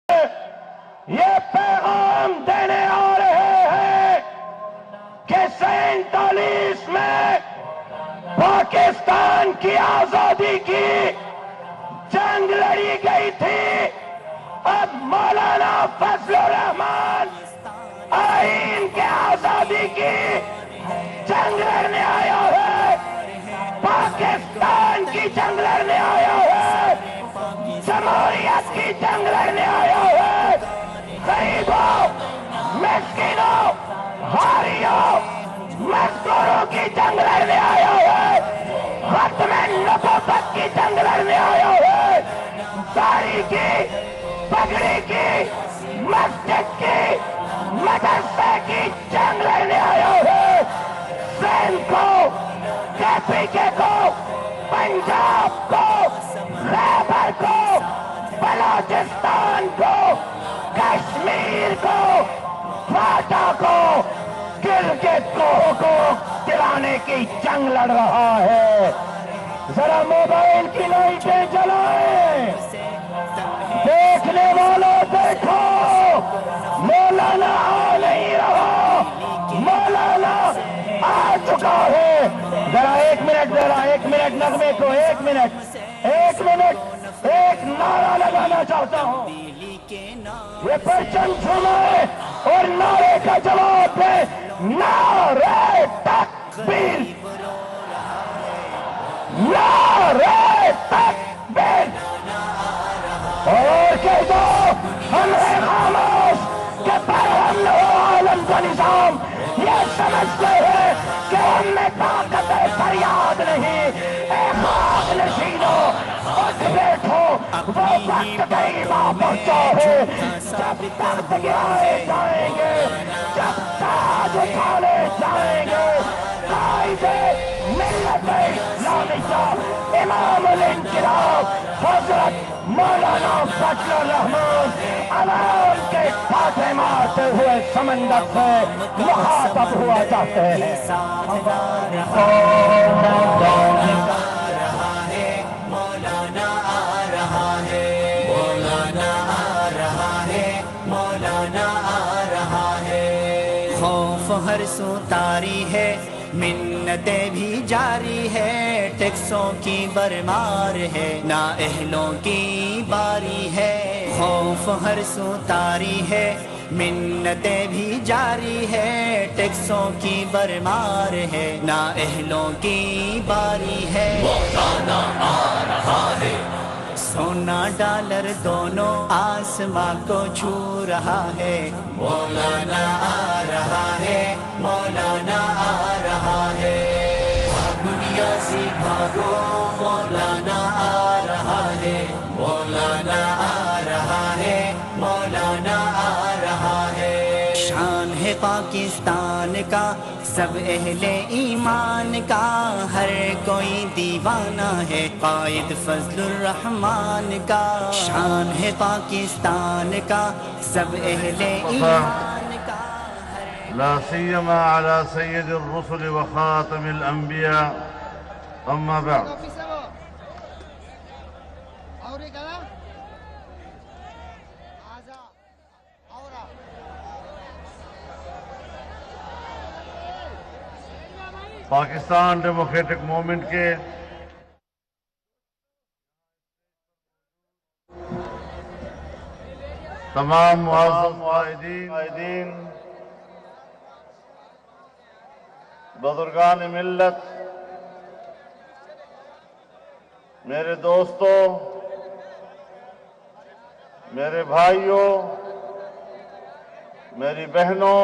یہ پیغام دینے آ رہے ہیں کہ 47 میں پاکستان کی آزادی کی جنگ لڑی گئی تھی، اب مولانا فضل الرحمان آئین کے آزادی کی جنگ لڑنے آیا ہے، پاکستان کی جنگ لڑنے آیا ہے، جمہوریت کی جنگ لڑنے آیا ہے، غریبوں، مسکینوں، حاریوں، مزدوروں کی جنگ لڑنے آیا ہے، ختم نبوت کی جنگ لڑنے آیا ہے، داڑھی کی، پگڑی کی، مسجد کی، مدرسے کی جنگ لڑنے آیا ہے، سین کو، KPK کو، پنجاب کو، خیبر کو، بلوچستان کو، کشمیر کو، فاٹا کو، گلگت کو حقوق دلانے کی جنگ لڑ رہا ہے۔ ذرا موبائل کی لائٹیں جلائیں، دیکھنے والوں دیکھو، مولانا آ نہیں رہا، مولانا آ چکا ہے۔ ذرا ایک منٹ نغمے کو، ایک منٹ ایک نعرہ لگانا چاہتا ہوں، یہ پرچم چھوڑے اور نعرے کا جواب دے، نعرہ تکبیر، نعرہ تکبیر، اور کہہ دو ہم ہیں خاموش کہ پر ہم عالم کا نظام یہ سمجھتے ہیں کہ ہم میں طاقت فریاد نہیں۔ اے خاک نشینوں اٹھ بیٹھو، وہ وقت قریب آ پہنچا ہے جب تخت گرائے جائیں گے، جب تاج اٹھالے جائیں گے، قائد ملت اسلامیہ امام الانقلاب حضرت مولانا فضل الرحمان عوام کے فاتح مارتے ہوئے سمندر سے مخاطب ہوا چاہتے ہیں۔ خوف ہر سو طاری ہے، منتیں بھی جاری ہے، ٹیکسوں کی برمار ہے، نااہلوں کی باری ہے۔ خوف ہر سو طاری ہے، منتیں بھی جاری ہے، ٹیکسوں کی برمار ہے، نااہلوں کی باری ہے۔ مولانا آ رہا ہے، سونا ڈالر دونوں آسماں کو چھو رہا ہے، مولانا آ رہا ہے، مولانا آ رہا ہے، دنیا سے بھاگو، مولانا آ رہا ہے، مولانا آ رہا ہے، مولانا آ رہا ہے۔ شان ہے پاکستان کا سب اہل ایمان کا، ہر کوئی دیوانہ ہے قائد فضل الرحمان کا۔ شان ہے پاکستان کا سب اہل ایمان کا، لا سيما على سيد الرسل وخاتم الأنبياء، أما بعد، پاکستان ڈیموکریٹک موومنٹ کے تمام معزز قائدین، بزرگان ملت، میرے دوستوں، میرے بھائیوں، میری بہنوں،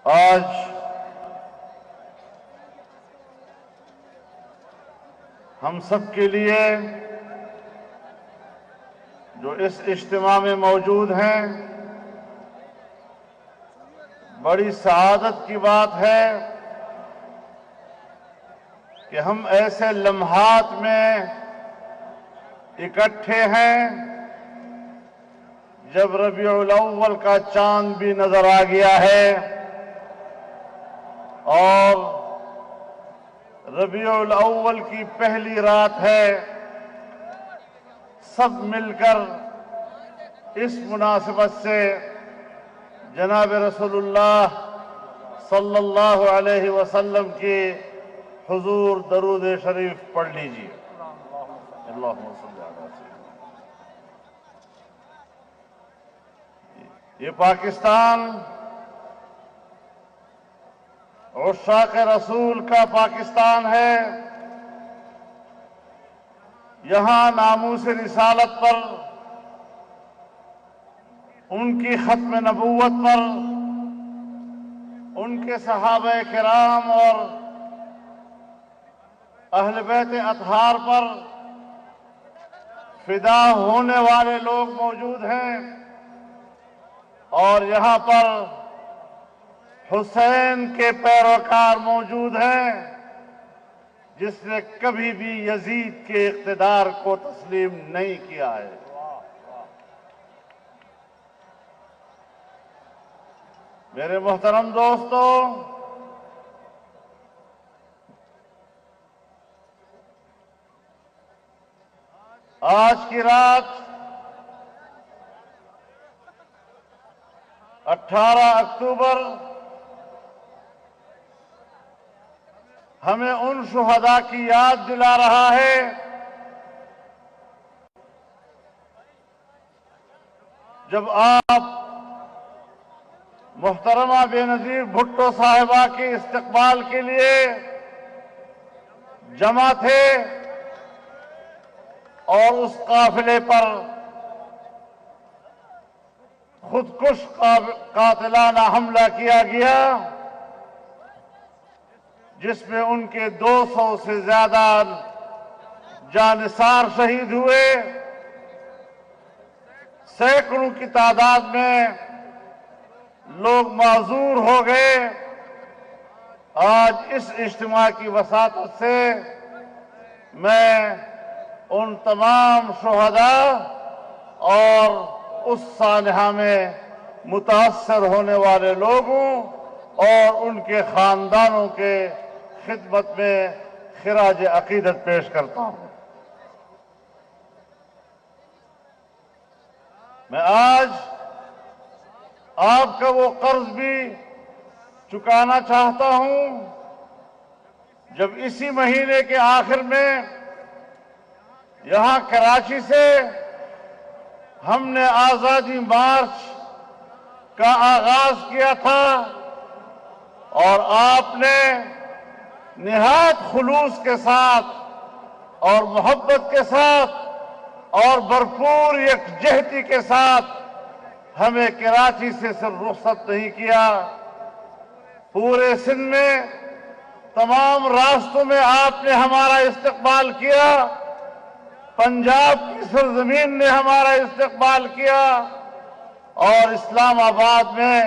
آج ہم سب کے لیے جو اس اجتماع میں موجود ہیں، بڑی سعادت کی بات ہے کہ ہم ایسے لمحات میں اکٹھے ہیں جب ربیع الاول کا چاند بھی نظر آ گیا ہے اور ربیع الاول کی پہلی رات ہے. سب مل کر اس مناسبت سے جناب رسول اللہ صلی اللہ علیہ وسلم کی حضور درود شریف پڑھ لیجیے. اللہم صلی علی سیدنا. یہ پاکستان عشاق رسول کا پاکستان ہے. یہاں ناموس رسالت پر، ان کی ختم نبوت پر، ان کے صحابہ کرام اور اہل بیت اطہار پر فدا ہونے والے لوگ موجود ہیں. اور یہاں پر حسین کے پیروکار موجود ہیں، جس نے کبھی بھی یزید کے اقتدار کو تسلیم نہیں کیا ہے. میرے محترم دوستو، آج کی رات 18 اکتوبر ہمیں ان شہداء کی یاد دلا رہا ہے جب آپ محترمہ بے نظیر بھٹو صاحبہ کے استقبال کے لیے جمع تھے اور اس قافلے پر خودکش قاتلانہ حملہ کیا گیا، جس میں ان کے 200 سے زیادہ جانثار شہید ہوئے، سینکڑوں کی تعداد میں لوگ معذور ہو گئے. آج اس اجتماع کی وساطت سے میں ان تمام شہداء اور اس سانحہ میں متاثر ہونے والے لوگوں اور ان کے خاندانوں کے خدمت میں خراج عقیدت پیش کرتا ہوں. میں آج آپ کا وہ قرض بھی چکانا چاہتا ہوں جب اسی مہینے کے آخر میں یہاں کراچی سے ہم نے آزادی مارچ کا آغاز کیا تھا اور آپ نے نہایت خلوص کے ساتھ اور محبت کے ساتھ اور بھرپور یکجہتی کے ساتھ ہمیں کراچی سے صرف رخصت نہیں کیا، پورے سندھ میں تمام راستوں میں آپ نے ہمارا استقبال کیا، پنجاب کی سرزمین نے ہمارا استقبال کیا، اور اسلام آباد میں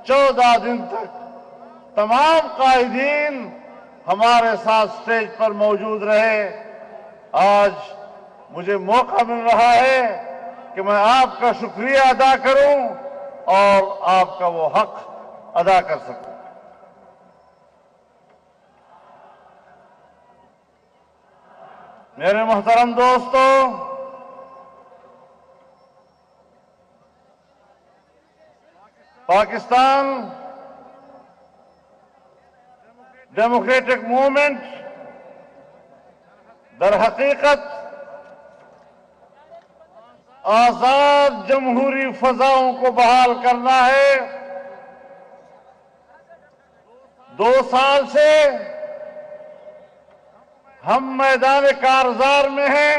14 دن تک تمام قائدین ہمارے ساتھ سٹیج پر موجود رہے. آج مجھے موقع مل رہا ہے کہ میں آپ کا شکریہ ادا کروں اور آپ کا وہ حق ادا کر سکوں. میرے محترم دوستو، پاکستان ڈیموکریٹک موومنٹ در حقیقت آزاد جمہوری فضاؤں کو بحال کرنا ہے. 2 سال سے ہم میدان کارزار میں ہیں.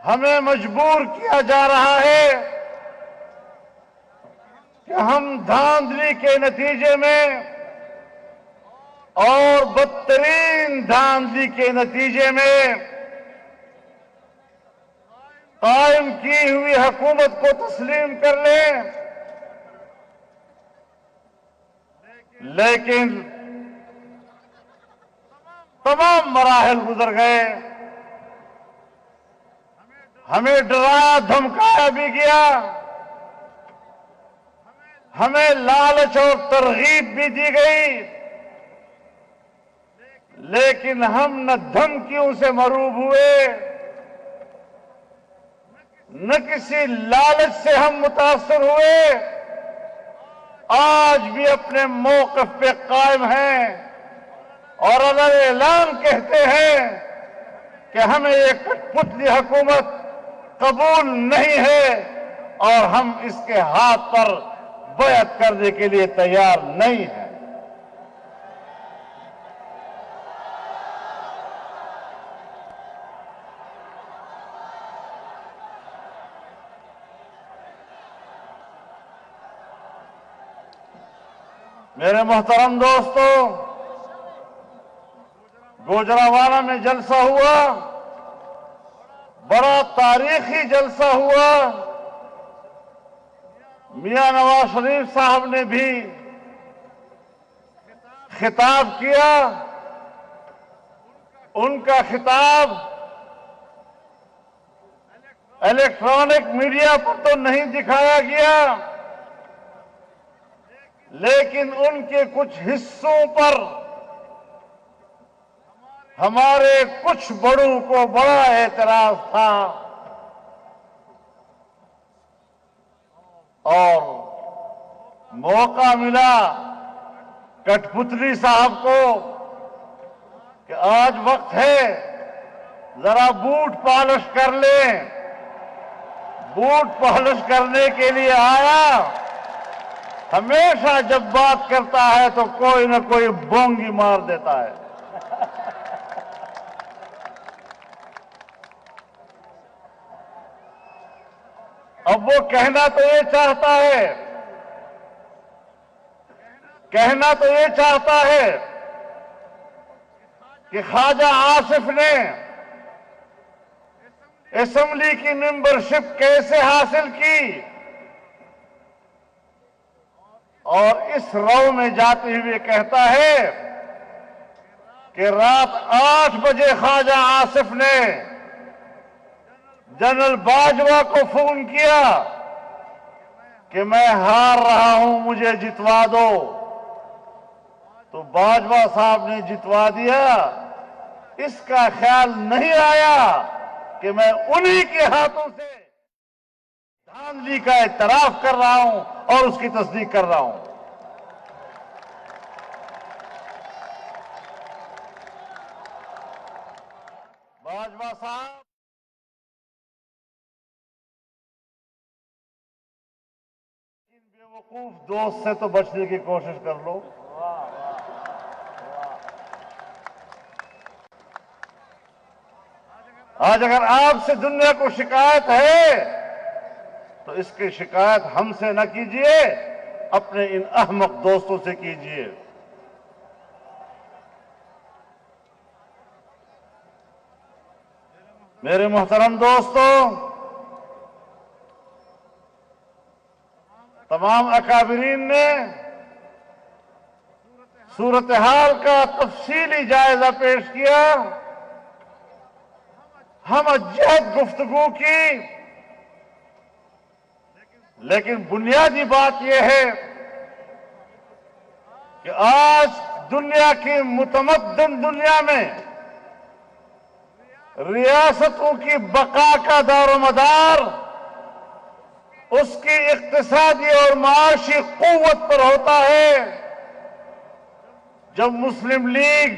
ہمیں مجبور کیا جا رہا ہے کہ ہم دھاندلی کے نتیجے میں اور بدترین دھاندلی کے نتیجے میں قائم کی ہوئی حکومت کو تسلیم کر لیں، لیکن تمام مراحل گزر گئے. ہمیں ڈرایا دھمکایا بھی گیا، ہمیں لالچ اور ترغیب بھی دی گئی، لیکن ہم نہ دھمکیوں سے مروب ہوئے، نہ کسی لالچ سے ہم متاثر ہوئے۔ آج بھی اپنے موقف پہ قائم ہیں اور اعلان کہتے ہیں کہ ہمیں یہ کٹ پتلی حکومت قبول نہیں ہے اور ہم اس کے ہاتھ پر بیعت کرنے کے لیے تیار نہیں ہیں۔ میرے محترم دوستو، گوجرانوالہ میں جلسہ ہوا، بڑا تاریخی جلسہ ہوا۔ میاں نواز شریف صاحب نے بھی خطاب کیا۔ ان کا خطاب الیکٹرانک میڈیا پر تو نہیں دکھایا گیا، لیکن ان کے کچھ حصوں پر ہمارے کچھ بڑوں کو بڑا اعتراض تھا، اور موقع ملا کٹ پتلی صاحب کو کہ آج وقت ہے ذرا بوٹ پالش کر لیں۔ بوٹ پالش کرنے کے لیے آیا۔ ہمیشہ جب بات کرتا ہے تو کوئی نہ کوئی بونگی مار دیتا ہے۔ اب وہ کہنا تو یہ چاہتا ہے کہ خواجہ آصف نے اسمبلی کی ممبرشپ کیسے حاصل کی، اور اس رو میں جاتے ہوئے کہتا ہے کہ رات 8 بجے خواجہ آصف نے جنرل باجوہ کو فون کیا کہ میں ہار رہا ہوں، مجھے جتوا دو۔ تو باجوہ صاحب نے جتوا دیا۔ اس کا خیال نہیں آیا کہ میں انہی کے ہاتھوں سے دھاندلی کا اعتراف کر رہا ہوں اور اس کی تصدیق کر رہا ہوں۔ باجوہ صاحب ان بیوقوف دوست سے تو بچنے کی کوشش کر لو۔ آج اگر آپ سے دنیا کو شکایت ہے تو اس کی شکایت ہم سے نہ کیجیے، اپنے ان احمق دوستوں سے کیجیے۔ میرے محترم دوستو، تمام اکابرین نے صورتحال کا تفصیلی جائزہ پیش کیا، ہم جہد گفتگو کی، لیکن بنیادی بات یہ ہے کہ آج دنیا کی متمدن دنیا میں ریاستوں کی بقا کا دار و مدار اس کی اقتصادی اور معاشی قوت پر ہوتا ہے۔ جب مسلم لیگ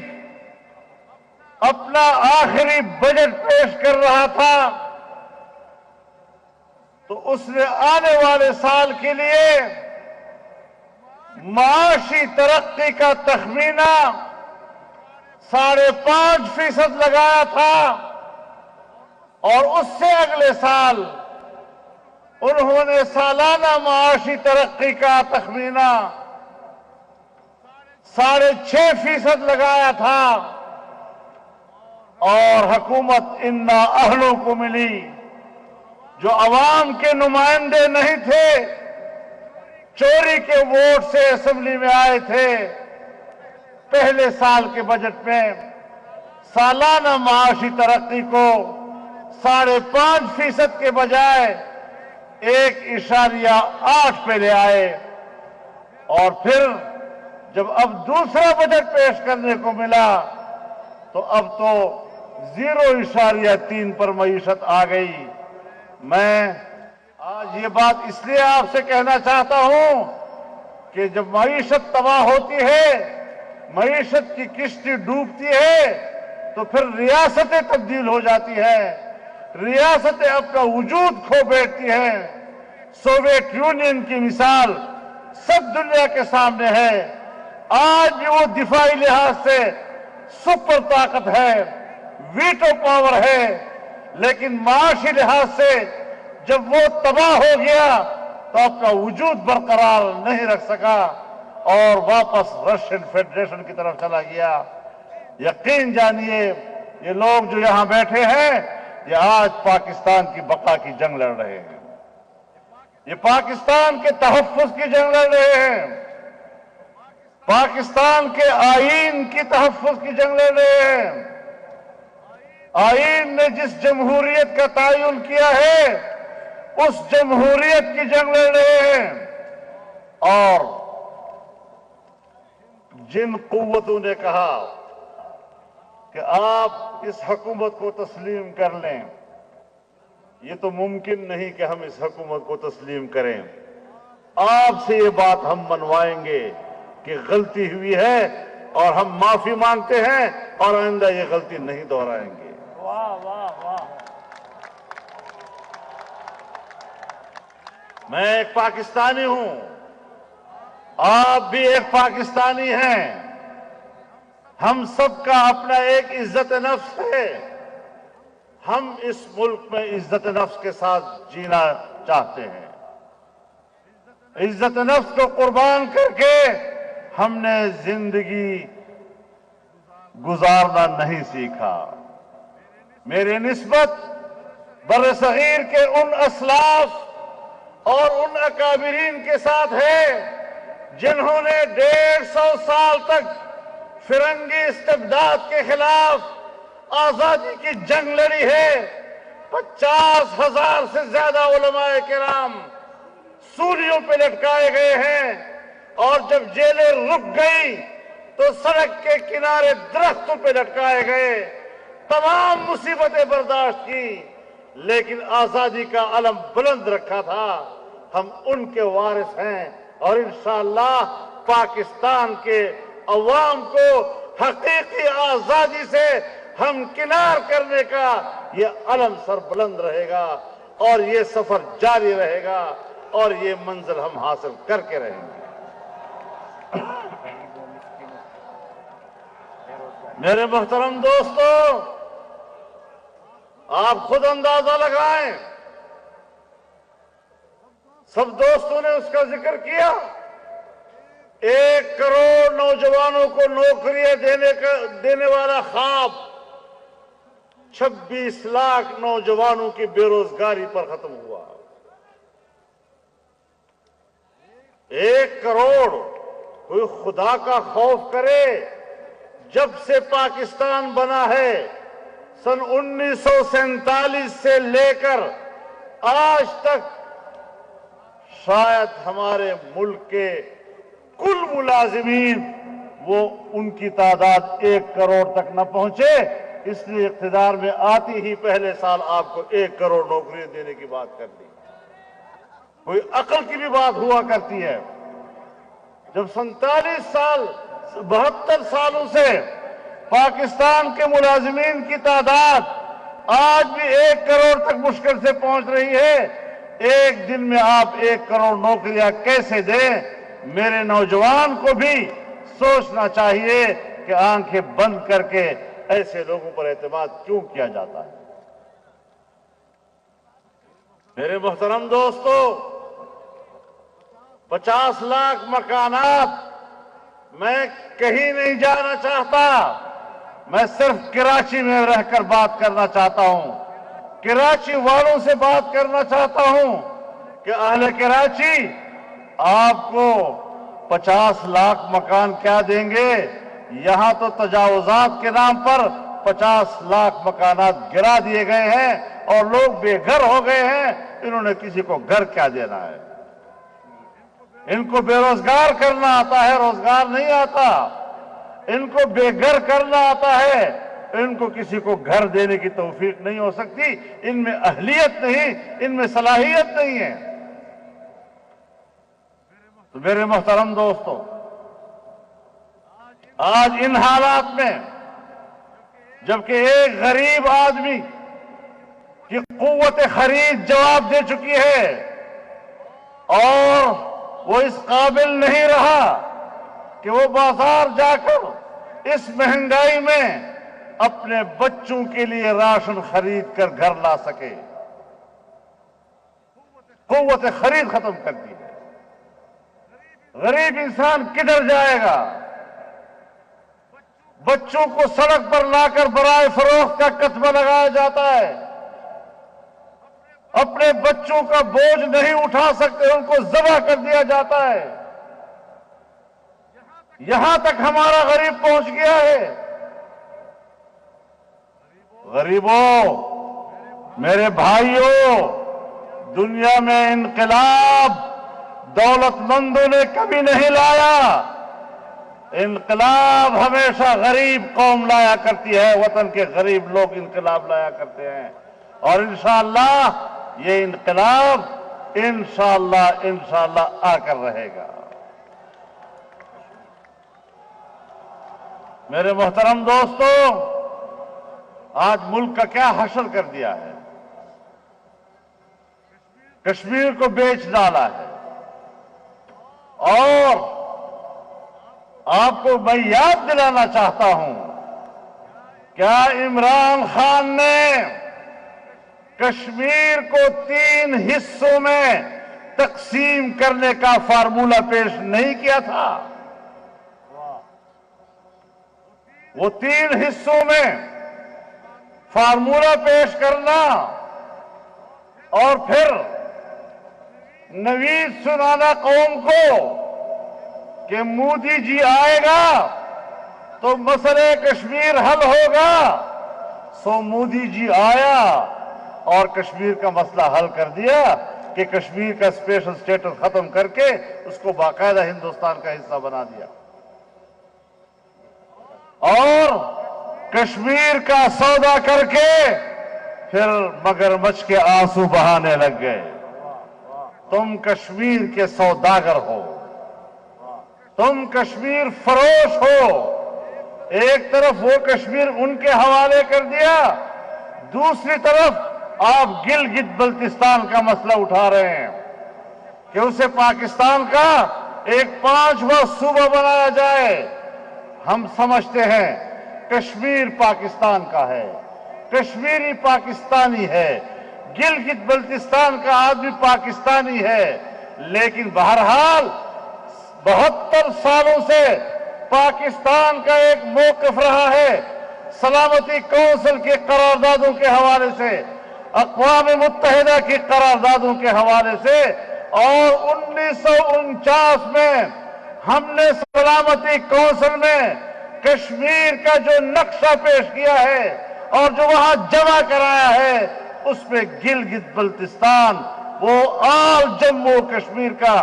اپنا آخری بجٹ پیش کر رہا تھا تو اس نے آنے والے سال کے لیے معاشی ترقی کا تخمینہ 5.5% لگایا تھا، اور اس سے اگلے سال انہوں نے سالانہ معاشی ترقی کا تخمینہ 6.5% لگایا تھا، اور حکومت ان نااہلوں کو ملی جو عوام کے نمائندے نہیں تھے، چوری کے ووٹ سے اسمبلی میں آئے تھے۔ پہلے سال کے بجٹ میں سالانہ معاشی ترقی کو 5.5% کے بجائے 1.8 پہ لے آئے، اور پھر جب اب دوسرا بجٹ پیش کرنے کو ملا تو اب تو 0.3 پر معیشت آ گئی۔ میں آج یہ بات اس لیے آپ سے کہنا چاہتا ہوں کہ جب معیشت تباہ ہوتی ہے، معیشت کی کشتی ڈوبتی ہے، تو پھر ریاستیں تبدیل ہو جاتی ہے، ریاستیں اپنا وجود کھو بیٹھتی ہیں۔ سوویت یونین کی مثال سب دنیا کے سامنے ہے۔ آج بھی وہ دفاعی لحاظ سے سپر طاقت ہے، ویٹو پاور ہے، لیکن معاشی لحاظ سے جب وہ تباہ ہو گیا تو اپنا وجود برقرار نہیں رکھ سکا اور واپس رشین فیڈریشن کی طرف چلا گیا۔ یقین جانیے یہ لوگ جو یہاں بیٹھے ہیں یہ آج پاکستان کی بقا کی جنگ لڑ رہے ہیں، یہ پاکستان کے تحفظ کی جنگ لڑ رہے ہیں، پاکستان کے آئین کی تحفظ کی جنگ لڑ رہے ہیں۔ آئین نے جس جمہوریت کا تعین کیا ہے اس جمہوریت کی جنگ لڑ رہے ہیں، اور جن قوتوں نے کہا کہ آپ اس حکومت کو تسلیم کر لیں، یہ تو ممکن نہیں کہ ہم اس حکومت کو تسلیم کریں۔ آپ سے یہ بات ہم منوائیں گے کہ غلطی ہوئی ہے اور ہم معافی مانگتے ہیں اور آئندہ یہ غلطی نہیں دہرائیں گے۔ میں ایک پاکستانی ہوں، آپ بھی ایک پاکستانی ہیں، ہم سب کا اپنا ایک عزت نفس ہے، ہم اس ملک میں عزت نفس کے ساتھ جینا چاہتے ہیں۔ عزت نفس کو قربان کر کے ہم نے زندگی گزارنا نہیں سیکھا۔ میرے نسبت برصغیر کے ان اسلاف اور ان اکابرین کے ساتھ ہے جنہوں نے 150 سال تک فرنگی استبداد کے خلاف آزادی کی جنگ لڑی ہے۔ 50,000 سے زیادہ علماء کرام سولیوں پہ لٹکائے گئے ہیں، اور جب جیلیں رک گئی تو سڑک کے کنارے درختوں پہ لٹکائے گئے، تمام مصیبتیں برداشت کی، لیکن آزادی کا علم بلند رکھا تھا۔ ہم ان کے وارث ہیں اور انشاءاللہ پاکستان کے عوام کو حقیقی آزادی سے ہم کنار کرنے کا یہ علم سر بلند رہے گا، اور یہ سفر جاری رہے گا، اور یہ منزل ہم حاصل کر کے رہیں گے۔ میرے محترم دوستو، آپ خود اندازہ لگائیں، سب دوستوں نے اس کا ذکر کیا، 1 کروڑ نوجوانوں کو نوکریاں دینے والا خواب 26 لاکھ نوجوانوں کی بے روزگاری پر ختم ہوا۔ 1 کروڑ، کوئی خدا کا خوف کرے۔ جب سے پاکستان بنا ہے، سن 1947 سے لے کر آج تک، شاید ہمارے ملک کے کل ملازمین وہ ان کی تعداد 1 کروڑ تک نہ پہنچے، اس لیے اقتدار میں آتی ہی پہلے سال آپ کو 1 کروڑ نوکریاں دینے کی بات کر دی۔ کوئی عقل کی بھی بات ہوا کرتی ہے۔ جب 72 سالوں سے پاکستان کے ملازمین کی تعداد آج بھی 1 کروڑ تک مشکل سے پہنچ رہی ہے، ایک دن میں آپ 1 کروڑ نوکریاں کیسے دیں؟ میرے نوجوان کو بھی سوچنا چاہیے کہ آنکھیں بند کر کے ایسے لوگوں پر اعتماد کیوں کیا جاتا ہے۔ میرے محترم دوستو، 50 لاکھ مکانات، میں کہیں نہیں جانا چاہتا، میں صرف کراچی میں رہ کر بات کرنا چاہتا ہوں، کراچی والوں سے بات کرنا چاہتا ہوں کہ اہل کراچی آپ کو 50 لاکھ مکان کیا دیں گے؟ یہاں تو تجاوزات کے نام پر 50 لاکھ مکانات گرا دیے گئے ہیں اور لوگ بے گھر ہو گئے ہیں، انہوں نے کسی کو گھر کیا دینا ہے؟ ان کو بے روزگار کرنا آتا ہے، روزگار نہیں آتا، ان کو بے گھر کرنا آتا ہے، ان کو کسی کو گھر دینے کی توفیق نہیں ہو سکتی، ان میں اہلیت نہیں، ان میں صلاحیت نہیں ہے۔ تو میرے محترم دوستو، آج ان حالات میں جبکہ ایک غریب آدمی کی قوت خرید جواب دے چکی ہے اور وہ اس قابل نہیں رہا کہ وہ بازار جا کر اس مہنگائی میں اپنے بچوں کے لیے راشن خرید کر گھر لا سکے، قوت خرید ختم کر دی ہے۔ غریب انسان کدھر جائے گا؟ بچوں کو سڑک پر لا کر برائے فروخت کا کتبہ لگایا جاتا ہے، اپنے بچوں کا بوجھ نہیں اٹھا سکتے، ان کو ذبح کر دیا جاتا ہے۔ یہاں تک ہمارا غریب پہنچ گیا ہے۔ غریبوں، میرے بھائیوں، دنیا میں انقلاب دولت مندوں نے کبھی نہیں لایا، انقلاب ہمیشہ غریب قوم لایا کرتی ہے، وطن کے غریب لوگ انقلاب لایا کرتے ہیں، اور انشاءاللہ یہ انقلاب انشاءاللہ آ کر رہے گا۔ میرے محترم دوستو، آج ملک کا کیا حشر کر دیا ہے، کشمیر کو بیچ ڈالا ہے، اور آپ کو میں یاد دلانا چاہتا ہوں، کیا عمران خان نے کشمیر کو 3 حصوں میں تقسیم کرنے کا فارمولہ پیش نہیں کیا تھا؟ وہ 3 حصوں میں فارمولہ پیش کرنا اور پھر نوید سنانا قوم کو کہ مودی جی آئے گا تو مسئلہ کشمیر حل ہوگا، سو مودی جی آیا اور کشمیر کا مسئلہ حل کر دیا کہ کشمیر کا اسپیشل سٹیٹس ختم کر کے اس کو باقاعدہ ہندوستان کا حصہ بنا دیا، اور کشمیر کا سودا کر کے پھر مگرمچھ کے آنسو بہانے لگ گئے۔ تم کشمیر کے سوداگر ہو، تم کشمیر فروش ہو۔ ایک طرف وہ کشمیر ان کے حوالے کر دیا، دوسری طرف آپ گلگت بلتستان کا مسئلہ اٹھا رہے ہیں کہ اسے پاکستان کا ایک 5واں صوبہ بنایا جائے۔ ہم سمجھتے ہیں کشمیر پاکستان کا ہے، کشمیری پاکستانی ہے، گلگت بلتستان کا آدمی پاکستانی ہے، لیکن بہرحال 72 سالوں سے پاکستان کا ایک موقف رہا ہے، سلامتی کونسل کی قراردادوں کے حوالے سے، اقوام متحدہ کی قراردادوں کے حوالے سے، اور 1949 میں ہم نے سلامتی کونسل میں کشمیر کا جو نقشہ پیش کیا ہے اور جو وہاں جمع کرایا ہے، اس میں گلگت بلتستان وہ آل جموں کشمیر کا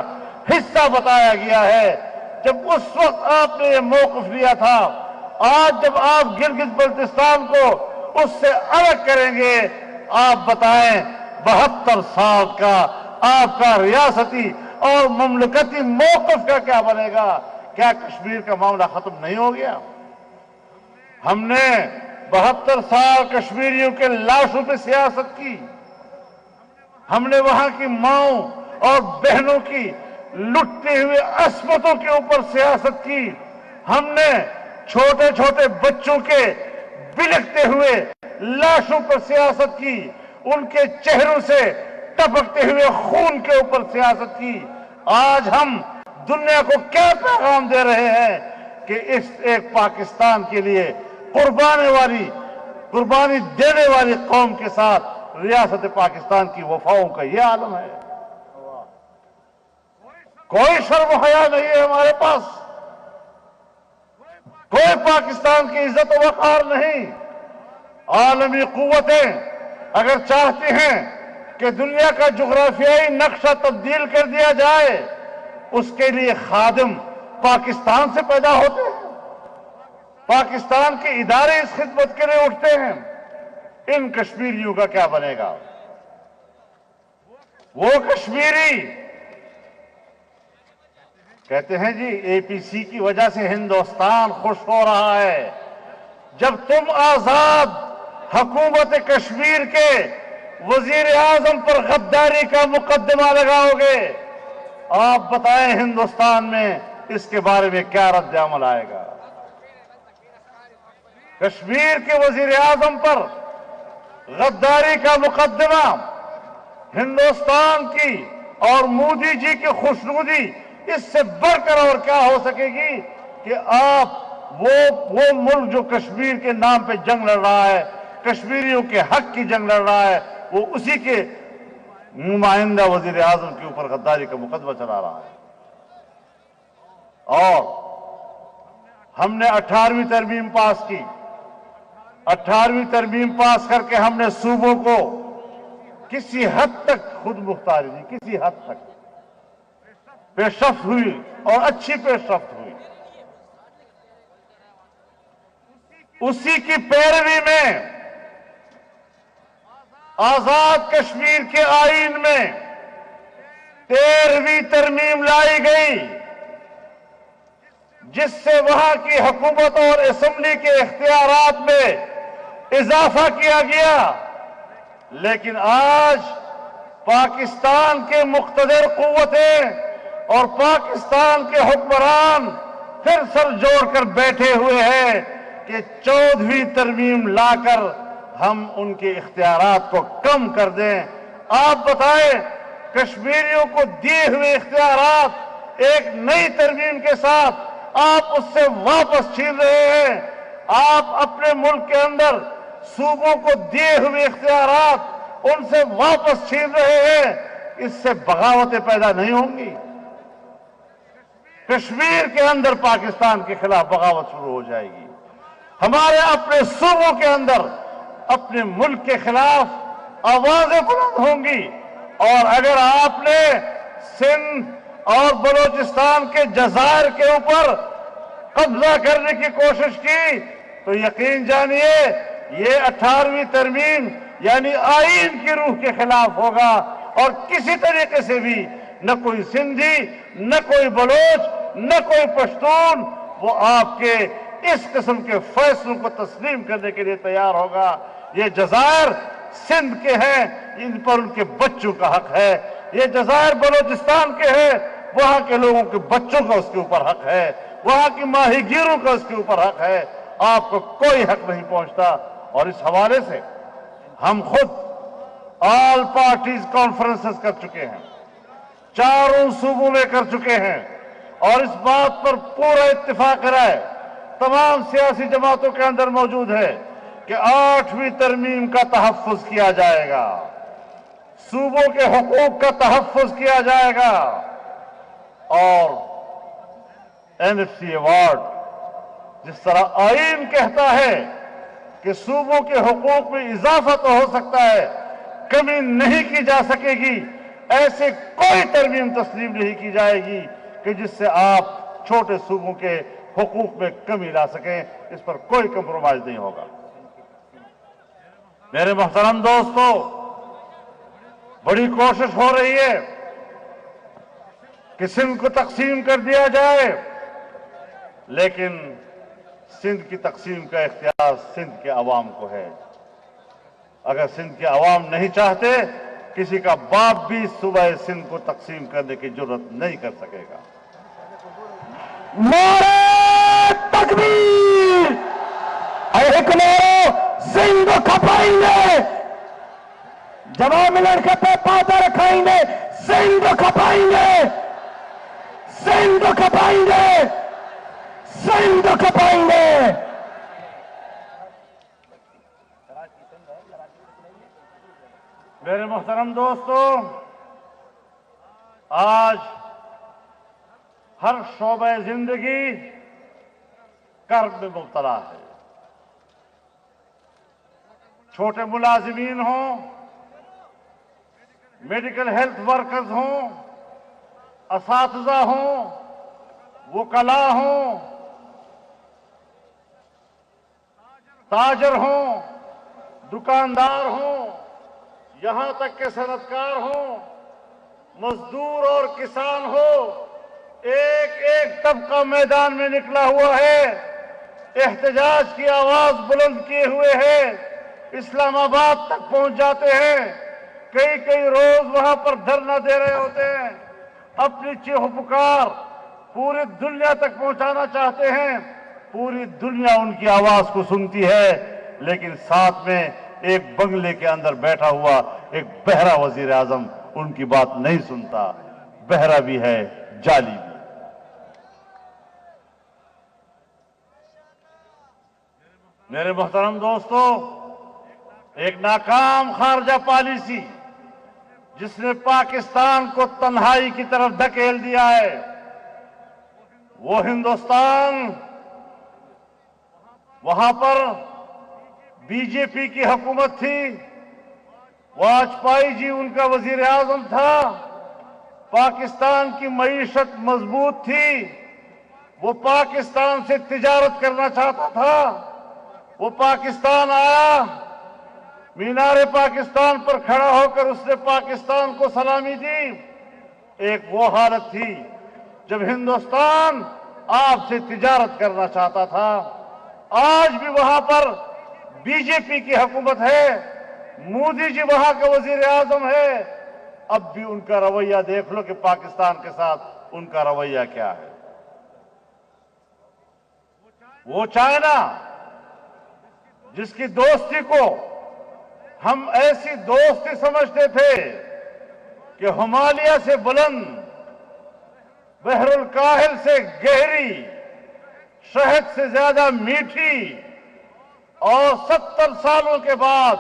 حصہ بتایا گیا ہے۔ جب اس وقت آپ نے یہ موقف لیا تھا، آج جب آپ گلگت بلتستان کو اس سے الگ کریں گے، آپ بتائیں 72 سال کا آپ کا ریاستی اور مملکتی موقف کا کیا بنے گا؟ کیا کشمیر کا معاملہ ختم نہیں ہو گیا؟ ہم نے 72 سال کشمیریوں کے لاشوں پہ سیاست کی، ہم نے وہاں کی ماؤں اور بہنوں کی لٹتے ہوئے عصمتوں کے اوپر سیاست کی، ہم نے چھوٹے چھوٹے بچوں کے بلکتے ہوئے لاشوں پر سیاست کی، ان کے چہروں سے ٹپکتے ہوئے خون کے اوپر سیاست کی۔ آج ہم دنیا کو کیا پیغام دے رہے ہیں کہ اس ایک پاکستان کے لیے قربانی دینے والی قوم کے ساتھ ریاست پاکستان کی وفاؤں کا یہ عالم ہے۔ کوئی شرم و حیا نہیں ہے ہمارے پاس، کوئی پاکستان کی عزت و وقار نہیں۔ عالمی قوتیں اگر چاہتی ہیں کہ دنیا کا جغرافیائی نقشہ تبدیل کر دیا جائے، اس کے لیے خادم پاکستان سے پیدا ہوتے ہیں، پاکستان کے ادارے اس خدمت کے لیے اٹھتے ہیں، ان کشمیریوں کا کیا بنے گا؟ وہ کشمیری کہتے ہیں جی اے پی سی کی وجہ سے ہندوستان خوش ہو رہا ہے۔ جب تم آزاد حکومت کشمیر کے وزیر اعظم پر غداری کا مقدمہ لگاؤ گے، آپ بتائیں ہندوستان میں اس کے بارے میں کیا رد عمل آئے گا؟ کشمیر کے وزیر اعظم پر غداری کا مقدمہ ہندوستان کی اور مودی جی کی خوشنودی اس سے بڑھ کر اور کیا ہو سکے گی کہ آپ وہ ملک جو کشمیر کے نام پہ جنگ لڑ رہا ہے، کشمیریوں کے حق کی جنگ لڑ رہا ہے، وہ اسی کے نمائندہ وزیر اعظم کے اوپر غداری کا مقدمہ چلا رہا ہے۔ اور ہم نے 18ویں ترمیم پاس کی، 18ویں ترمیم پاس کر کے ہم نے صوبوں کو کسی حد تک خود مختاری دی، کسی حد تک پیش رفت ہوئی اور اچھی پیش رفت ہوئی۔ اسی کی پیروی میں آزاد کشمیر کے آئین میں 13ویں ترمیم لائی گئی، جس سے وہاں کی حکومت اور اسمبلی کے اختیارات میں اضافہ کیا گیا۔ لیکن آج پاکستان کے مقتدر قوتیں اور پاکستان کے حکمران پھر سر جوڑ کر بیٹھے ہوئے ہیں کہ 14ویں ترمیم لا کر ہم ان کے اختیارات کو کم کر دیں۔ آپ بتائیں کشمیریوں کو دیے ہوئے اختیارات ایک نئی ترمیم کے ساتھ آپ اس سے واپس چھین رہے ہیں۔ آپ اپنے ملک کے اندر صوبوں کو دیے ہوئے اختیارات ان سے واپس چھین رہے ہیں۔ اس سے بغاوتیں پیدا نہیں ہوں گی، کشمیر کے اندر پاکستان کے خلاف بغاوت شروع ہو جائے گی، ہمارے اپنے صوبوں کے اندر اپنے ملک کے خلاف آوازیں بلند ہوں گی۔ اور اگر آپ نے سندھ اور بلوچستان کے جزائر کے اوپر قبضہ کرنے کی کوشش کی تو یقین جانیے یہ 18ویں ترمیم یعنی آئین کی روح کے خلاف ہوگا، اور کسی طریقے سے بھی نہ کوئی سندھی، نہ کوئی بلوچ، نہ کوئی پشتون وہ آپ کے اس قسم کے فیصلوں کو تسلیم کرنے کے لیے تیار ہوگا۔ یہ جزائر سندھ کے ہیں، ان پر ان کے بچوں کا حق ہے۔ یہ جزائر بلوچستان کے ہیں، وہاں کے لوگوں کے بچوں کا اس کے اوپر حق ہے، وہاں کی ماہی گیروں کا اس کے اوپر حق ہے۔ آپ کو کوئی حق نہیں پہنچتا۔ اور اس حوالے سے ہم خود آل پارٹیز کانفرنسز کر چکے ہیں، چاروں صوبوں میں کر چکے ہیں، اور اس بات پر پورا اتفاق رائے تمام سیاسی جماعتوں کے اندر موجود ہے کہ 8ویں ترمیم کا تحفظ کیا جائے گا، صوبوں کے حقوق کا تحفظ کیا جائے گا، اور NFC ایوارڈ جس طرح آئین کہتا ہے کہ صوبوں کے حقوق میں اضافہ تو ہو سکتا ہے، کمی نہیں کی جا سکے گی، ایسے کوئی ترمیم تسلیم نہیں کی جائے گی کہ جس سے آپ چھوٹے صوبوں کے حقوق میں کمی لا سکیں۔ اس پر کوئی کمپرومائز نہیں ہوگا۔ میرے محترم دوستو، بڑی کوشش ہو رہی ہے کہ سندھ کو تقسیم کر دیا جائے، لیکن سندھ کی تقسیم کا اختیار سندھ کے عوام کو ہے۔ اگر سندھ کے عوام نہیں چاہتے، کسی کا باپ بھی صوبہ سندھ کو تقسیم کرنے کی جرات نہیں کر سکے گا۔ نعرہ تکبیر! ایک نعرہ سندھ کو کھپائیں گے، جواب ملن کے پہ پاتا رکھائیں گے، سندھ کو کھپائیں گے، سندھ کو کھپائیں گے، سندھ کو کھپائیں گے۔ میرے محترم دوستو، آج ہر شعبہ زندگی کرب میں مبتلا ہے، چھوٹے ملازمین ہوں، میڈیکل ہیلتھ ورکرز ہوں، اساتذہ ہوں، وکلاء ہوں، تاجر ہوں، دکاندار ہوں، یہاں تک کہ صنعت کار ہوں، مزدور اور کسان ہو، ایک ایک طبقہ میدان میں نکلا ہوا ہے، احتجاج کی آواز بلند کیے ہوئے ہے، اسلام آباد تک پہنچ جاتے ہیں، کئی کئی روز وہاں پر دھرنا دے رہے ہوتے ہیں، اپنی چیخ پکار پوری دنیا تک پہنچانا چاہتے ہیں، پوری دنیا ان کی آواز کو سنتی ہے، لیکن ساتھ میں ایک بنگلے کے اندر بیٹھا ہوا ایک بہرا وزیر اعظم ان کی بات نہیں سنتا، بہرا بھی ہے، جعلی بھی۔ میرے محترم دوستو، ایک ناکام خارجہ پالیسی جس نے پاکستان کو تنہائی کی طرف دھکیل دیا ہے، وہ ہندوستان، وہاں پر بی جے پی کی حکومت تھی، واجپئی جی ان کا وزیر اعظم تھا، پاکستان کی معیشت مضبوط تھی، وہ پاکستان سے تجارت کرنا چاہتا تھا، وہ پاکستان آیا، مینار پاکستان پر کھڑا ہو کر اس نے پاکستان کو سلامی دی۔ ایک وہ حالت تھی جب ہندوستان آپ سے تجارت کرنا چاہتا تھا، آج بھی وہاں پر بی جے پی کی حکومت ہے، مودی جی وہاں کا وزیر اعظم ہے، اب بھی ان کا رویہ دیکھ لو کہ پاکستان کے ساتھ ان کا رویہ کیا ہے۔ وہ چائنا جس کی دوستی کو ہم ایسی دوستی سمجھتے تھے کہ ہمالیہ سے بلند، بحر الکاہل سے گہری، شہد سے زیادہ میٹھی، اور 70 سالوں کے بعد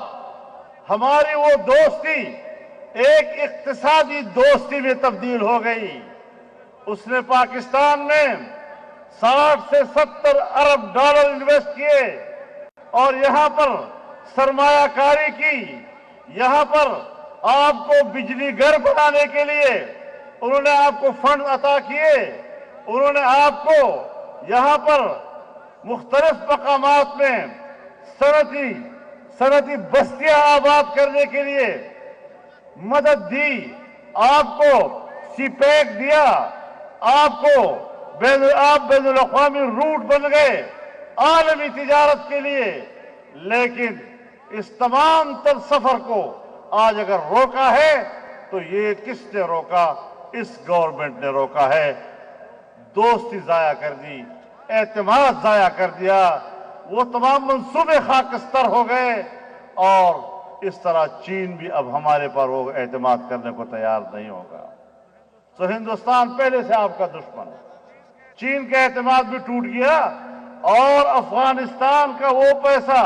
ہماری وہ دوستی ایک اقتصادی دوستی میں تبدیل ہو گئی۔ اس نے پاکستان میں 60 سے 70 ارب ڈالر انویسٹ کیے اور یہاں پر سرمایہ کاری کی، یہاں پر آپ کو بجلی گھر بنانے کے لیے انہوں نے آپ کو فنڈ عطا کیے، انہوں نے آپ کو یہاں پر مختلف مقامات میں صنعتی بستیاں آباد کرنے کے لیے مدد دی، آپ کو سی پیک دیا، آپ بین الاقوامی روٹ بن گئے عالمی تجارت کے لیے، لیکن اس تمام تر سفر کو آج اگر روکا ہے تو یہ کس نے روکا؟ اس گورنمنٹ نے روکا ہے۔ دوستی ضائع کر دی، اعتماد ضائع کر دیا، وہ تمام منصوبے خاکستر ہو گئے، اور اس طرح چین بھی اب ہمارے پر وہ اعتماد کرنے کو تیار نہیں ہوگا۔ تو ہندوستان پہلے سے آپ کا دشمن ہے، چین کا اعتماد بھی ٹوٹ گیا، اور افغانستان کا وہ پیسہ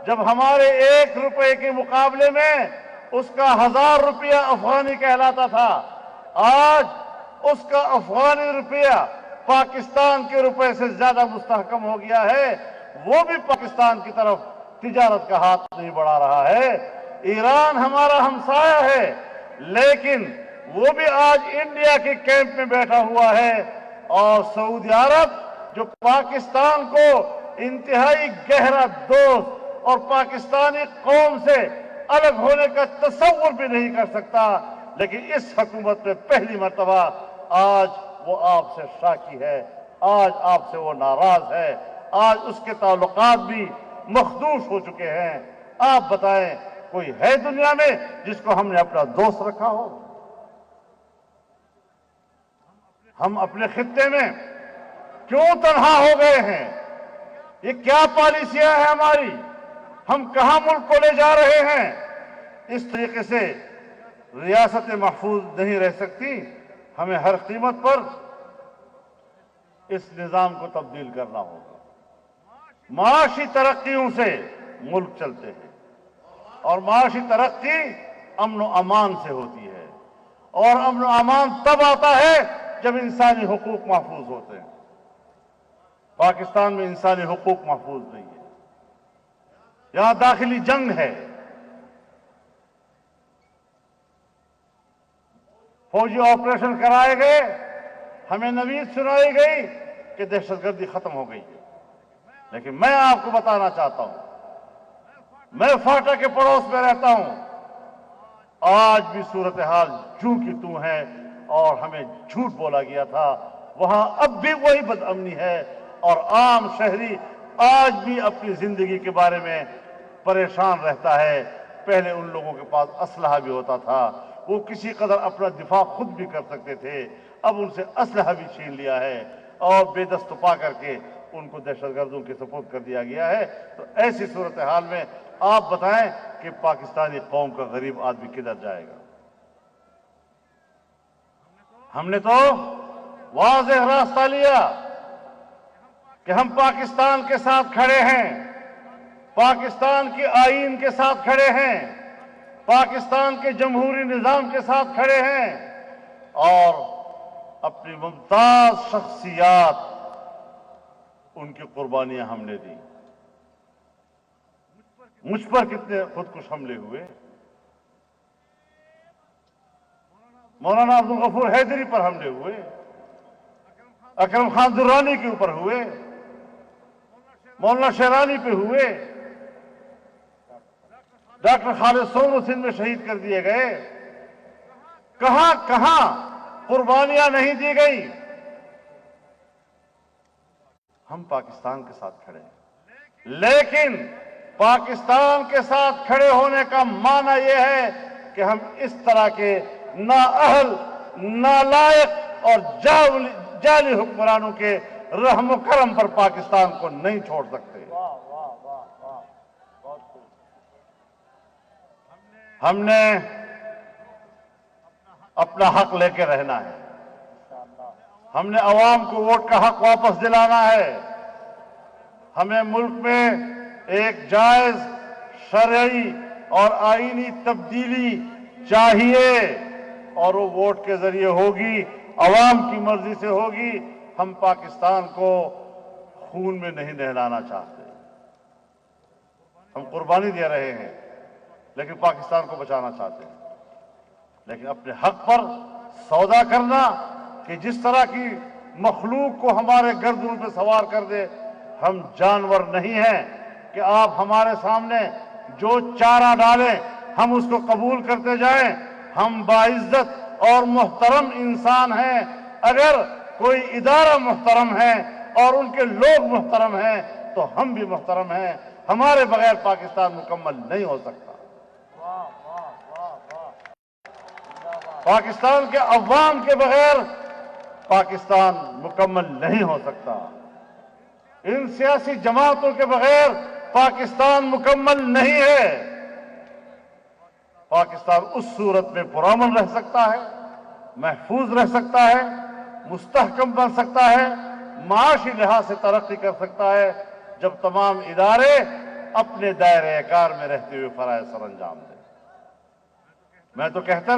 جب ہمارے 1 روپے کے مقابلے میں اس کا 1000 روپیہ افغانی کہلاتا تھا، آج اس کا افغانی روپیہ پاکستان کے روپے سے زیادہ مستحکم ہو گیا ہے، وہ بھی پاکستان کی طرف تجارت کا ہاتھ نہیں بڑھا رہا ہے۔ ایران ہمارا ہمسایہ ہے، لیکن وہ بھی آج انڈیا کے کیمپ میں بیٹھا ہوا ہے، اور سعودی عرب جو پاکستان کو انتہائی گہرا دوست اور پاکستانی قوم سے الگ ہونے کا تصور بھی نہیں کر سکتا، لیکن اس حکومت میں پہلی مرتبہ آج وہ آپ سے شاکی ہے، آج آپ سے وہ ناراض ہے، آج اس کے تعلقات بھی مخدوش ہو چکے ہیں۔ آپ بتائیں کوئی ہے دنیا میں جس کو ہم نے اپنا دوست رکھا ہو؟ ہم اپنے خطے میں کیوں تنہا ہو گئے ہیں؟ یہ کیا پالیسیاں ہیں ہماری؟ ہم کہاں ملک کو لے جا رہے ہیں؟ اس طریقے سے ریاست محفوظ نہیں رہ سکتی، ہمیں ہر قیمت پر اس نظام کو تبدیل کرنا ہوگا۔ معاشی ترقیوں سے ملک چلتے ہیں، اور معاشی ترقی امن و امان سے ہوتی ہے، اور امن و امان تب آتا ہے جب انسانی حقوق محفوظ ہوتے ہیں۔ پاکستان میں انسانی حقوق محفوظ نہیں ہے، یہاں داخلی جنگ ہے، فوجی آپریشن کرائے گئے، ہمیں نوید سنائی گئی کہ دہشت گردی ختم ہو گئی ہے۔ لیکن میں آپ کو بتانا چاہتا ہوں، میں فاٹا کے پڑوس میں رہتا ہوں، آج بھی صورتحال جوں کی توں ہے، اور ہمیں جھوٹ بولا گیا تھا، وہاں اب بھی وہی بد امنی ہے، اور عام شہری آج بھی اپنی زندگی کے بارے میں پریشان رہتا ہے۔ پہلے ان لوگوں کے پاس اسلحہ بھی ہوتا تھا، وہ کسی قدر اپنا دفاع خود بھی کر سکتے تھے، اب ان سے اسلحہ بھی چھین لیا ہے اور بے دست پا کر کے ان کو دہشت گردوں کے سپرد کر دیا گیا ہے۔ تو ایسی صورتحال میں آپ بتائیں کہ پاکستانی قوم کا غریب آدمی کدھر جائے گا؟ ہم نے تو واضح راستہ لیا کہ ہم پاکستان کے ساتھ کھڑے ہیں، پاکستان کے آئین کے ساتھ کھڑے ہیں، پاکستان کے جمہوری نظام کے ساتھ کھڑے ہیں، اور اپنی ممتاز شخصیات، ان کی قربانیاں ہم نے دی۔ مجھ پر کتنے خودکش حملے ہوئے، مولانا عبدالغفور حیدری پر حملے ہوئے، اکرم خان درانی کے اوپر ہوئے، مولانا شیرانی پہ ہوئے، ڈاکٹر خالد سونو سندھ میں شہید کر دیے گئے، کہاں کہاں قربانیاں نہیں دی گئی؟ ہم پاکستان کے ساتھ کھڑے ہیں، لیکن پاکستان کے ساتھ کھڑے ہونے کا معنی یہ ہے کہ ہم اس طرح کے نااہل، نالائق اور جعلی حکمرانوں کے رحم و کرم پر پاکستان کو نہیں چھوڑ سکتے۔ ہم نے اپنا حق لے کے رہنا ہے، ہم نے عوام کو ووٹ کا حق واپس دلانا ہے، ہمیں ملک میں ایک جائز، شرعی اور آئینی تبدیلی چاہیے، اور وہ ووٹ کے ذریعے ہوگی، عوام کی مرضی سے ہوگی۔ ہم پاکستان کو خون میں نہیں نہلانا چاہتے، ہم قربانی دے رہے ہیں لیکن پاکستان کو بچانا چاہتے ہیں۔ لیکن اپنے حق پر سودا کرنا کہ جس طرح کی مخلوق کو ہمارے گردن پہ سوار کر دے، ہم جانور نہیں ہیں کہ آپ ہمارے سامنے جو چارہ ڈالیں ہم اس کو قبول کرتے جائیں۔ ہم باعزت اور محترم انسان ہیں، اگر کوئی ادارہ محترم ہے اور ان کے لوگ محترم ہیں تو ہم بھی محترم ہیں، ہمارے بغیر پاکستان مکمل نہیں ہو سکتا۔ پاکستان کے عوام کے بغیر پاکستان مکمل نہیں ہو سکتا، ان سیاسی جماعتوں کے بغیر پاکستان مکمل نہیں ہے۔ پاکستان اس صورت میں پرامن رہ سکتا ہے، محفوظ رہ سکتا ہے، مستحکم بن سکتا ہے، معاشی لحاظ سے ترقی کر سکتا ہے، جب تمام ادارے اپنے دائرۂ کار میں رہتے ہوئے فرائض سر انجام دیں۔ میں تو کہتا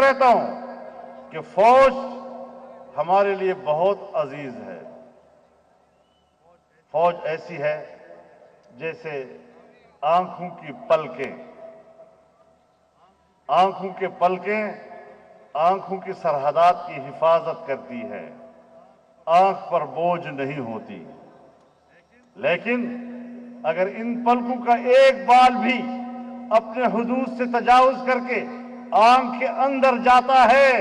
رہتا ہوں کہ فوج ہمارے لیے بہت عزیز ہے۔ فوج ایسی ہے جیسے آنکھوں کی پلکیں، آنکھوں کے پلکیں آنکھوں کی سرحدات کی حفاظت کرتی ہے، آنکھ پر بوجھ نہیں ہوتی۔ لیکن اگر ان پلکوں کا ایک بال بھی اپنے حدود سے تجاوز کر کے آنکھ کے اندر جاتا ہے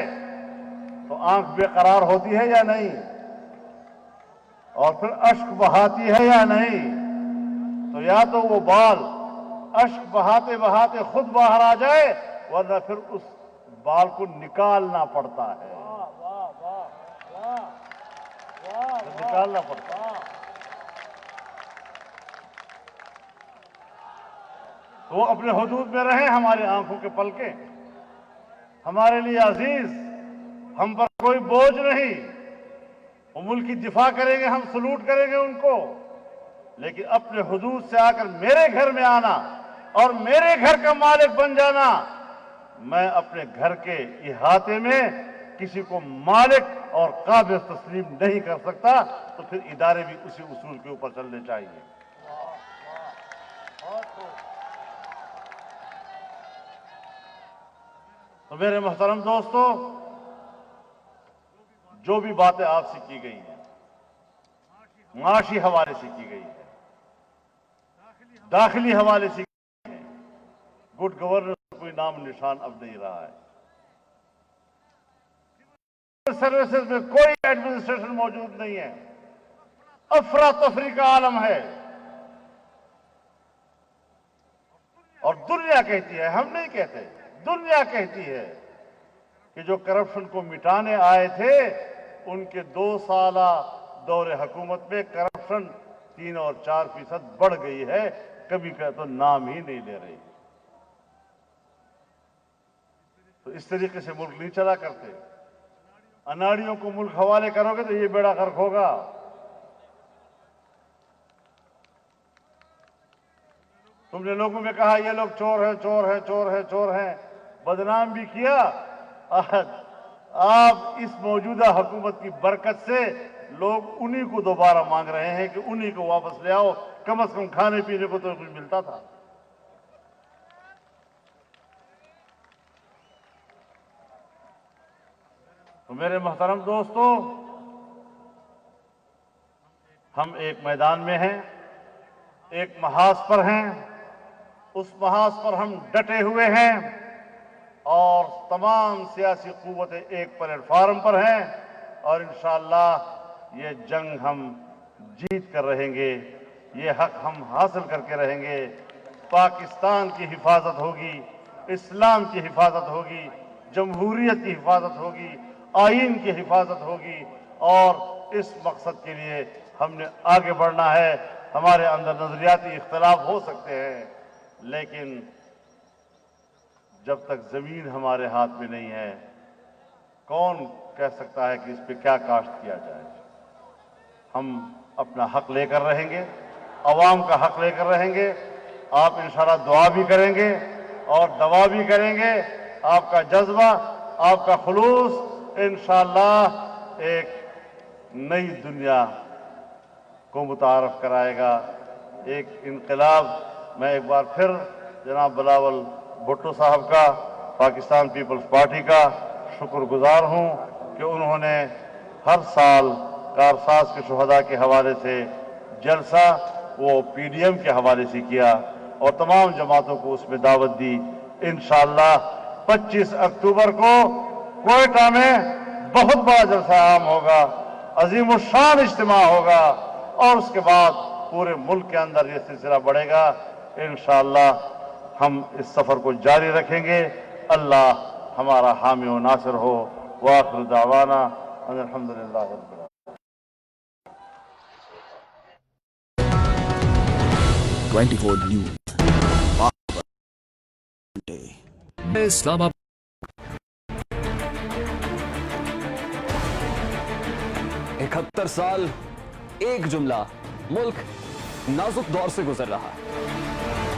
تو آنکھ بے قرار ہوتی ہے یا نہیں، اور پھر اشک بہاتی ہے یا نہیں؟ تو یا تو وہ بال اشک بہاتے بہاتے خود باہر آ جائے، ورنہ پھر اس بال کو نکالنا پڑتا ہے، نکالنا پڑتا ہے۔ تو وہ اپنے حدود میں رہیں، ہماری آنکھوں کے پلکیں ہمارے لیے عزیز، ہم پر کوئی بوجھ نہیں، وہ ملک کی دفاع کریں گے، ہم سلوٹ کریں گے ان کو، لیکن اپنے حدود سے آ کر میرے گھر میں آنا اور میرے گھر کا مالک بن جانا، میں اپنے گھر کے احاطے میں کسی کو مالک اور قابض تسلیم نہیں کر سکتا، تو پھر ادارے بھی اسی اصول کے اوپر چلنے چاہیے۔ تو میرے محترم دوستو، جو بھی باتیں آپ سے کی گئی ہیں، معاشی حوالے سے کی گئی ہے، داخلی حوالے سے کی گئی ہے، گڈ گورننس کا کوئی نام نشان اب نہیں رہا ہے۔ سروسز میں کوئی ایڈمنسٹریشن موجود نہیں ہے، افراتفری کا عالم ہے۔ اور دنیا کہتی ہے، ہم نہیں کہتے، دنیا کہتی ہے کہ جو کرپشن کو مٹانے آئے تھے ان کے 2 سالہ دور حکومت میں کرپشن 3 اور 4% بڑھ گئی ہے، کبھی کا تو نام ہی نہیں لے رہی۔ تو اس طریقے سے ملک نہیں چلا کرتے۔ اناڑیوں کو ملک حوالے کرو گے تو یہ بیڑا غرق ہوگا۔ تم نے لوگوں میں کہا یہ لوگ چور ہیں، چور ہیں، چور ہیں، چور ہیں، بدنام بھی کیا۔ آپ اس موجودہ حکومت کی برکت سے لوگ انہی کو دوبارہ مانگ رہے ہیں کہ انہی کو واپس لے آؤ، کم از کم کھانے پینے کو تو کچھ ملتا تھا۔ تو میرے محترم دوستو، ہم ایک میدان میں ہیں، ایک محاذ پر ہیں، اس محاذ پر ہم ڈٹے ہوئے ہیں اور تمام سیاسی قوتیں ایک پلیٹ فارم پر ہیں، اور انشاءاللہ یہ جنگ ہم جیت کر رہیں گے، یہ حق ہم حاصل کر کے رہیں گے۔ پاکستان کی حفاظت ہوگی، اسلام کی حفاظت ہوگی، جمہوریت کی حفاظت ہوگی، آئین کی حفاظت ہوگی، اور اس مقصد کے لیے ہم نے آگے بڑھنا ہے۔ ہمارے اندر نظریاتی اختلاف ہو سکتے ہیں، لیکن جب تک زمین ہمارے ہاتھ میں نہیں ہے، کون کہہ سکتا ہے کہ اس پہ کیا کاشت کیا جائے؟ ہم اپنا حق لے کر رہیں گے، عوام کا حق لے کر رہیں گے۔ آپ انشاءاللہ دعا بھی کریں گے اور دوا بھی کریں گے۔ آپ کا جذبہ، آپ کا خلوص انشاءاللہ ایک نئی دنیا کو متعارف کرائے گا، ایک انقلاب۔ میں ایک بار پھر جناب بلاول بھٹو صاحب کا، پاکستان پیپلز پارٹی کا شکر گزار ہوں کہ انہوں نے ہر سال کارساز کے شہداء کے حوالے سے جلسہ وہ پی ڈی ایم کے حوالے سے کیا، اور تمام جماعتوں کو اس میں دعوت دی۔ انشاءاللہ 25 اکتوبر کو کوئٹہ میں بہت بڑا جلسہ عام ہوگا، عظیم الشان اجتماع ہوگا، اور اس کے بعد پورے ملک کے اندر یہ سلسلہ بڑھے گا۔ انشاءاللہ ہم اس سفر کو جاری رکھیں گے۔ اللہ ہمارا حامی و ناصر ہو۔ وآخر دعوانا ان الحمدللہ رب العالمین۔ 24 News اسلام آباد 71 سال ایک جملہ، ملک نازک دور سے گزر رہا ہے۔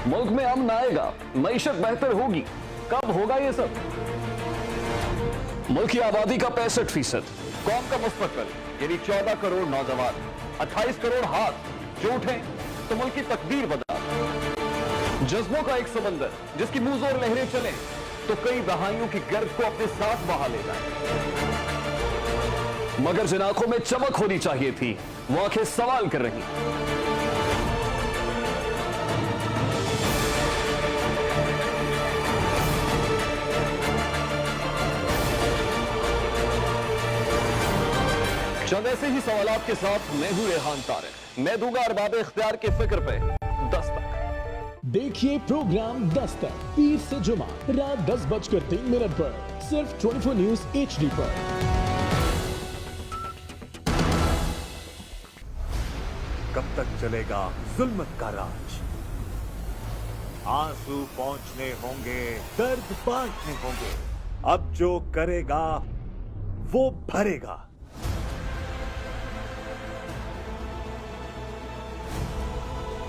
ملک میں امن آئے گا، معیشت بہتر ہوگی، کب ہوگا یہ سب؟ ملک کی آبادی کا 65%، قوم کا مستقبل یعنی 14 کروڑ نوجوان، 28 کروڑ ہاتھ جو اٹھیں تو ملک کی تقدیر بدل۔ جذبوں کا ایک سمندر جس کی منہ زور لہریں چلیں تو کئی دہائیوں کی گرد کو اپنے ساتھ بہا لے جائیں۔ مگر جن آنکھوں میں چمک ہونی چاہیے تھی وہ آنکھیں سوال کر رہی۔ چند ایسے ہی سوالات کے ساتھ میں ہوں ریحان طارق، میں دوں گا ارباب اختیار کے فکر پہ دستک۔ دیکھیے پروگرام دستک پیر سے جمعہ رات 10:03 پر صرف 24 نیوز HD پر۔ کب تک چلے گا ظلمت کا راج؟ آنسو پہنچنے ہوں گے، درد بانٹنے ہوں گے، اب جو کرے گا وہ بھرے گا۔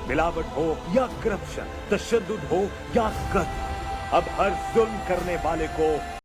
ملاوٹ ہو یا کرپشن، تشدد ہو یا قتل، اب ہر ظلم کرنے والے کو